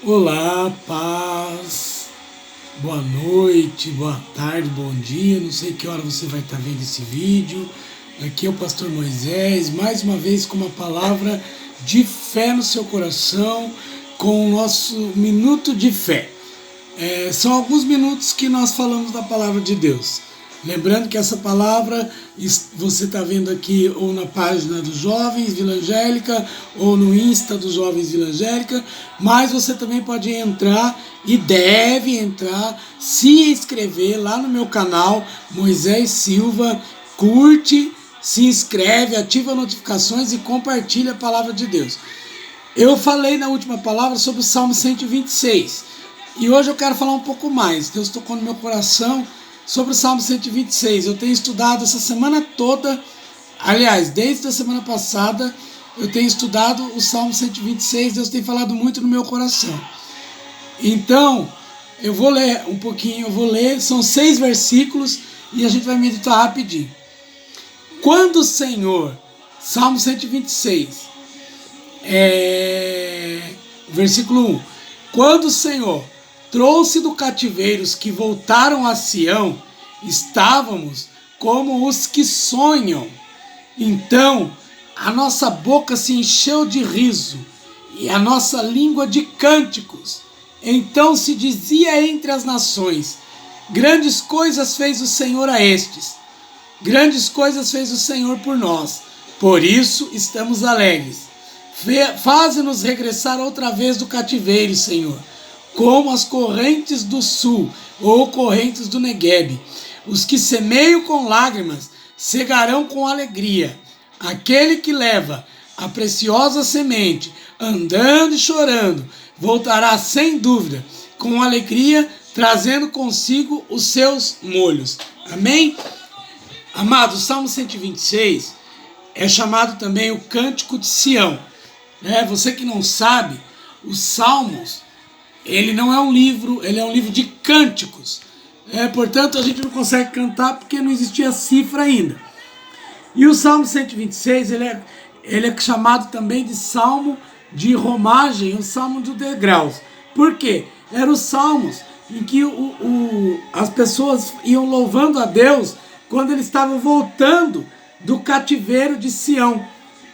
Olá, paz, boa noite, boa tarde, bom dia. Não sei que hora você vai estar vendo esse vídeo. Aqui é o Pastor Moisés, mais uma vez com uma palavra de fé no seu coração, com o nosso minuto de fé. São alguns minutos que nós falamos da palavra de Deus. Lembrando que essa palavra você está vendo aqui ou na página dos Jovens Vila Angélica ou no Insta dos Jovens Vila Angélica, mas você também pode entrar e deve entrar, se inscrever lá no meu canal Moisés Silva, curte, se inscreve, ativa notificações e compartilha a palavra de Deus. Eu falei na última palavra sobre o Salmo 126 e hoje eu quero falar um pouco mais. Deus tocou no meu coração sobre o Salmo 126. Eu tenho estudado essa semana toda, aliás, desde a semana passada, eu tenho estudado o Salmo 126, Deus tem falado muito no meu coração. Então, eu vou ler um pouquinho, são 6 versículos e a gente vai meditar rapidinho. Quando o Senhor, Salmo 126, versículo 1, quando o Senhor trouxe do cativeiro os que voltaram a Sião, estávamos como os que sonham. Então a nossa boca se encheu de riso e a nossa língua de cânticos. Então se dizia entre as nações: grandes coisas fez o Senhor a estes, grandes coisas fez o Senhor por nós, por isso estamos alegres. Faze-nos regressar outra vez do cativeiro, Senhor, como as correntes do sul ou correntes do Neguebe. Os que semeiam com lágrimas cegarão com alegria. Aquele que leva a preciosa semente, andando e chorando, voltará sem dúvida, com alegria, trazendo consigo os seus molhos. Amém? Amado, o Salmo 126 é chamado também o Cântico de Sião. Você que não sabe, os Salmos, ele não é um livro, ele é um livro de cânticos. Portanto, a gente não consegue cantar porque não existia cifra ainda. E o Salmo 126, ele é chamado também de Salmo de Romagem, o Salmo dos Degraus. Por quê? Eram os salmos em que as pessoas iam louvando a Deus quando eles estavam voltando do cativeiro de Sião.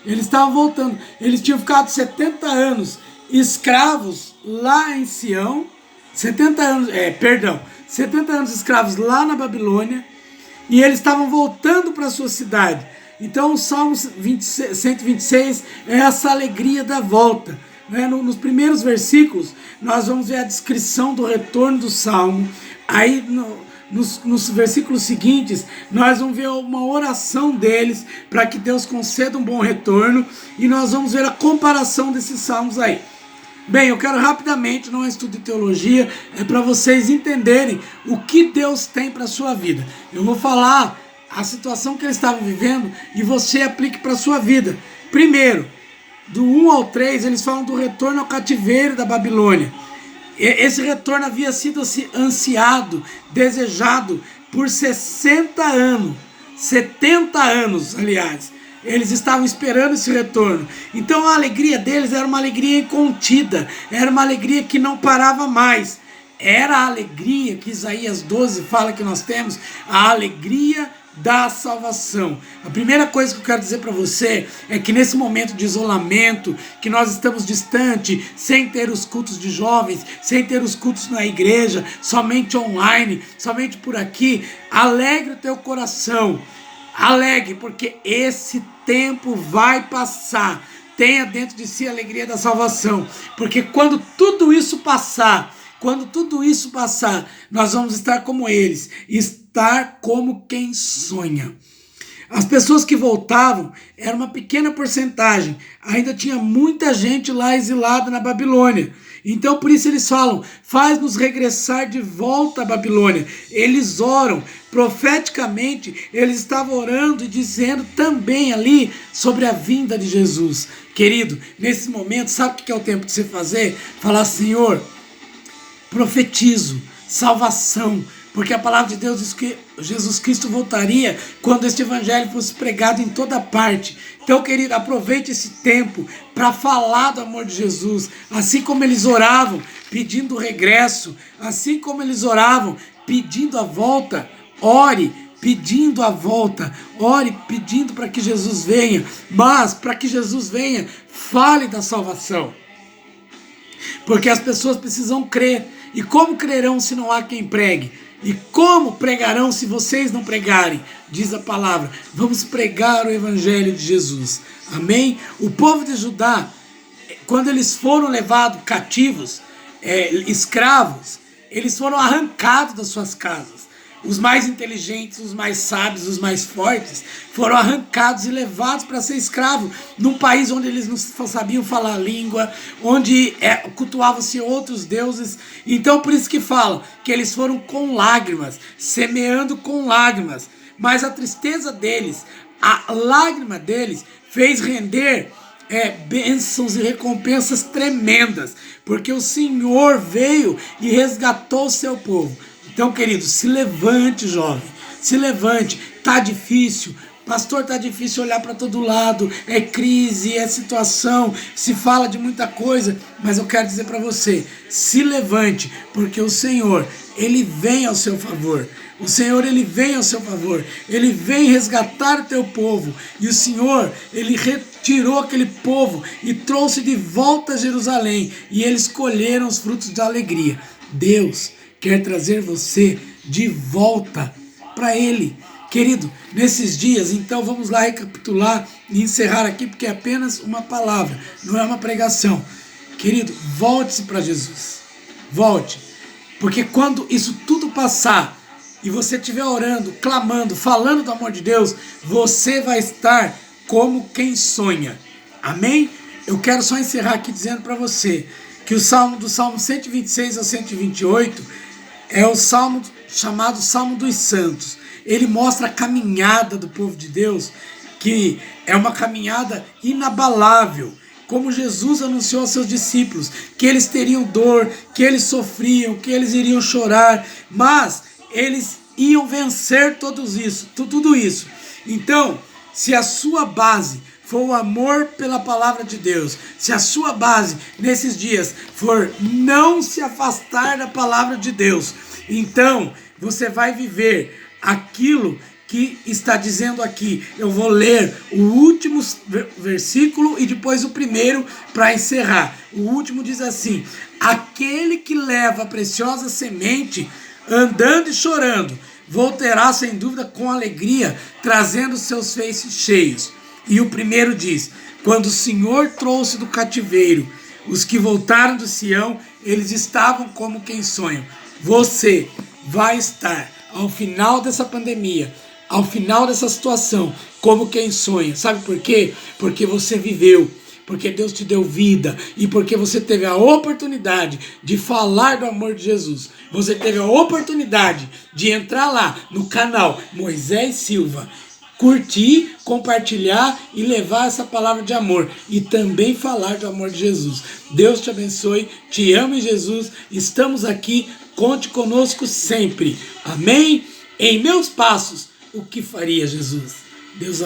Eles estavam voltando. Eles tinham ficado 70 anos escravos lá em Sião, 70 anos escravos lá na Babilônia, e eles estavam voltando para a sua cidade. Então o Salmo 126 é essa alegria da volta. Nos primeiros versículos nós vamos ver a descrição do retorno do Salmo. Aí nos versículos seguintes nós vamos ver uma oração deles para que Deus conceda um bom retorno, e nós vamos ver a comparação desses salmos aí. Bem, eu quero rapidamente, não é estudo de teologia, é para vocês entenderem o que Deus tem para a sua vida. Eu vou falar a situação que eles estavam vivendo e você aplique para a sua vida. Primeiro, do 1 ao 3, eles falam do retorno ao cativeiro da Babilônia. Esse retorno havia sido ansiado, desejado por 60 anos, 70 anos, aliás. Eles estavam esperando esse retorno. Então a alegria deles era uma alegria incontida, era uma alegria que não parava mais. Era a alegria que Isaías 12 fala que nós temos, a alegria da salvação. A primeira coisa que eu quero dizer para você é que nesse momento de isolamento, que nós estamos distante, sem ter os cultos de jovens, sem ter os cultos na igreja, somente online, somente por aqui, alegre o teu coração. Alegre, porque esse tempo vai passar. Tenha dentro de si a alegria da salvação, porque quando tudo isso passar, nós vamos estar como eles, estar como quem sonha. As pessoas que voltavam era uma pequena porcentagem, ainda tinha muita gente lá exilada na Babilônia. Então por isso eles falam: faz-nos regressar de volta à Babilônia. Eles oram, profeticamente eles estavam orando e dizendo também ali sobre a vinda de Jesus. Querido, nesse momento, sabe o que é o tempo de você fazer? Falar: Senhor, profetizo salvação, porque a palavra de Deus diz que Jesus Cristo voltaria quando este evangelho fosse pregado em toda parte. Então, querido, aproveite esse tempo para falar do amor de Jesus, assim como eles oravam, pedindo o regresso, assim como eles oravam pedindo a volta, ore pedindo a volta, ore pedindo para que Jesus venha, mas para que Jesus venha, fale da salvação, porque as pessoas precisam crer, e como crerão se não há quem pregue? E como pregarão se vocês não pregarem? Diz a palavra, vamos pregar o evangelho de Jesus, amém? O povo de Judá, quando eles foram levados cativos, escravos, eles foram arrancados das suas casas. Os mais inteligentes, os mais sábios, os mais fortes foram arrancados e levados para ser escravo num país onde eles não sabiam falar a língua, onde cultuavam-se outros deuses. Então por isso que falam que eles foram com lágrimas, semeando com lágrimas. Mas a tristeza deles, a lágrima deles fez render bênçãos e recompensas tremendas, porque o Senhor veio e resgatou o seu povo. Então, querido, se levante, jovem, se levante. Tá difícil, pastor, tá difícil olhar para todo lado, é crise, é situação, se fala de muita coisa, mas eu quero dizer para você, se levante, porque o Senhor, Ele vem ao seu favor. O Senhor, Ele vem ao seu favor, Ele vem resgatar o teu povo, e o Senhor, Ele retirou aquele povo e trouxe de volta a Jerusalém, e eles colheram os frutos da alegria. Deus quer trazer você de volta para Ele. Querido, nesses dias, então vamos lá recapitular e encerrar aqui, porque é apenas uma palavra, não é uma pregação. Querido, volte-se para Jesus, volte, porque quando isso tudo passar, e você estiver orando, clamando, falando do amor de Deus, você vai estar como quem sonha. Amém? Eu quero só encerrar aqui dizendo para você que o salmo do Salmo 126 ao 128 é o salmo chamado Salmo dos Santos. Ele mostra a caminhada do povo de Deus, que é uma caminhada inabalável, como Jesus anunciou aos seus discípulos, que eles teriam dor, que eles sofriam, que eles iriam chorar, mas eles iam vencer tudo isso. Então, se a sua base for o amor pela palavra de Deus, se a sua base nesses dias for não se afastar da palavra de Deus, então você vai viver aquilo que está dizendo aqui. Eu vou ler o último versículo e depois o primeiro para encerrar. O último diz assim: aquele que leva a preciosa semente andando e chorando, voltará sem dúvida com alegria, trazendo seus feixes cheios. E o primeiro diz: quando o Senhor trouxe do cativeiro os que voltaram do Sião, eles estavam como quem sonham. Você vai estar ao final dessa pandemia, ao final dessa situação, como quem sonha. Sabe por quê? Porque você viveu, porque Deus te deu vida e porque você teve a oportunidade de falar do amor de Jesus. Você teve a oportunidade de entrar lá no canal Moisés Silva, curtir, compartilhar e levar essa palavra de amor e também falar do amor de Jesus. Deus te abençoe, te amo em Jesus, estamos aqui, conte conosco sempre. Amém? Em meus passos, o que faria Jesus? Deus